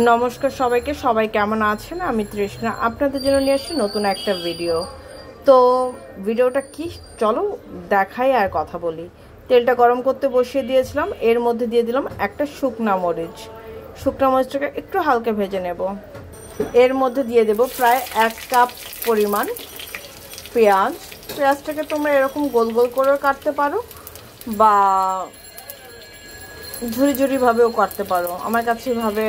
নমস্কার সবাইকে, সবাই কেমন আছেন? আমি তৃষ্ণা আপনাদের জন্য নিয়ে আসছি নতুন একটা ভিডিও। তো ভিডিওটা কি, চলো দেখাই আর কথা বলি। তেলটা গরম করতে বসিয়ে দিয়েছিলাম, এর মধ্যে দিয়ে দিলাম একটা শুকনা মরিচ। শুকনা মরিচটাকে একটু হালকা ভেজে নেব। এর মধ্যে দিয়ে দেব প্রায় 1 কাপ পরিমাণ পেঁয়াজ। পেঁয়াজটাকে তোমরা এরকম গোল গোল করেও কাটতে পারো বা ঝুরি ঝুরি ভাবেও কাটতে পারো। আমার কাছে এভাবে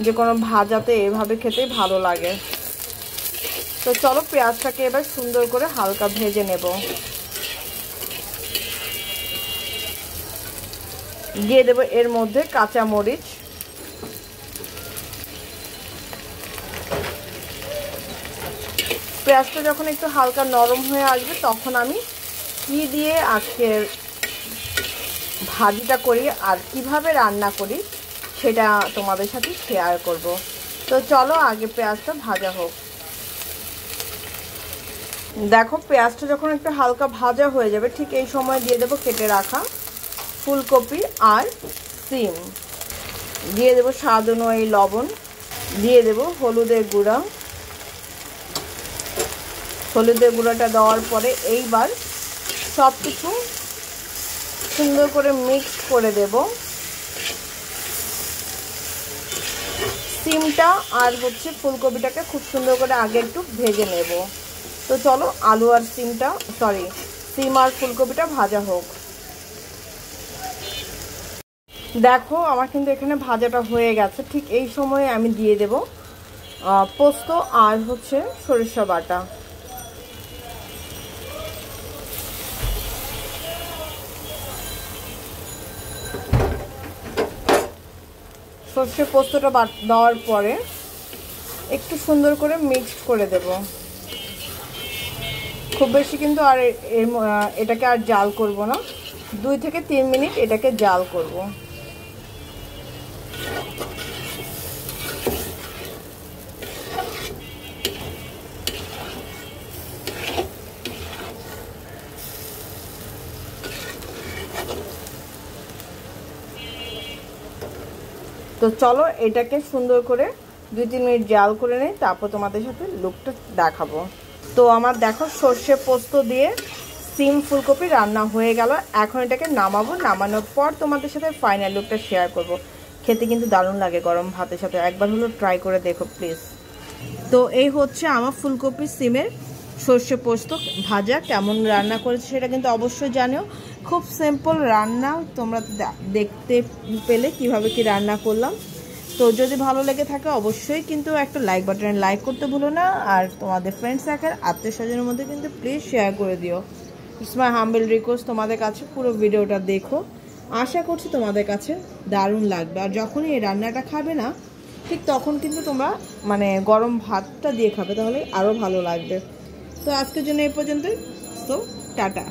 যে কোনো ভাজাতে এভাবে খেতেই ভালো লাগে। তো চলো পেঁয়াজটাকে এবার সুন্দর করে হালকা ভেজে নেব। দিয়ে দেব এর মধ্যে কাঁচা মরিচ, পেঁয়াজটা যখন একটু হালকা নরম হয়ে আসবে তখন আমি কি দিয়ে আজকের ভাজিটা করি আর কিভাবে রান্না করি সেটা তোমাদের সাথে শেয়ার করব। তো চলো আগে পেঁয়াজটা ভাজা হোক। দেখো পেঁয়াজটা যখন একটু হালকা ভাজা হয়ে যাবে ঠিক এই সময় দিয়ে দেবো কেটে রাখা ফুলকপি আর সিম। দিয়ে দেবো স্বাদ অনুযায়ী লবণ, দিয়ে দেবো হলুদের গুঁড়া। হলুদের গুঁড়াটা দেওয়ার পরে এইবার সব কিছু সুন্দর করে মিক্স করে দেব। সিমটা আর ফুলকপিটাকে খুব সুন্দর করে আগে একটু ভেজে নেব। তো চলো আলু আর সিম আর ফুলকপিটা ভাজা হোক। দেখো আমার কিন্তু এখানে ভাজাটা হয়ে গেছে। ঠিক এই সময়ে আমি দিয়ে দেব পোস্ত আর সরিষা বাটা। সর্ষে পোস্তটা দেওয়ার পরে একটু সুন্দর করে মিক্সড করে দেব। খুব বেশি কিন্তু আর এটাকে আর জাল করব না, 2 থেকে 3 মিনিট এটাকে জাল করব। তো চলো এটাকে সুন্দর করে 2-3 মিনিট জাল করে নেই, তারপর তোমাদের সাথে লুকটা দেখাবো। তো আমার দেখো সর্ষে পোস্ত দিয়ে সিম ফুলকপি রান্না হয়ে গেল। এখন এটাকে নামাবো। নামানোর পর তোমাদের সাথে ফাইনাল লুকটা শেয়ার করব। খেতে কিন্তু দারুণ লাগে গরম ভাতের সাথে, একবার হলো ট্রাই করে দেখো প্লিজ। তো এই আমার ফুলকপি সিমের সর্ষে পোস্ত ভাজা। কেমন রান্না করেছে সেটা কিন্তু অবশ্যই জানিও। খুব সিম্পল রান্না, তোমরা দেখতে পেলে কিভাবে কি রান্না করলাম। তো যদি ভালো লেগে থাকে অবশ্যই কিন্তু একটা লাইক বাটনে লাইক করতে ভুলো না, আর তোমাদের ফ্রেন্ড সার্কেল আত্মীয় স্বজনের মধ্যে কিন্তু প্লিজ শেয়ার করে দিও। ইটস মাই হাম্বল রিকোয়েস্ট, তোমাদের কাছে পুরো ভিডিওটা দেখো। আশা করছি তোমাদের কাছে দারুণ লাগবে। আর যখনই এই রান্নাটা খাবে না ঠিক তখন কিন্তু তোমরা গরম ভাতটা দিয়ে খাবে, তাহলে আরও ভালো লাগবে। তো আজকের জন্য এই পর্যন্তই। তো টাটা।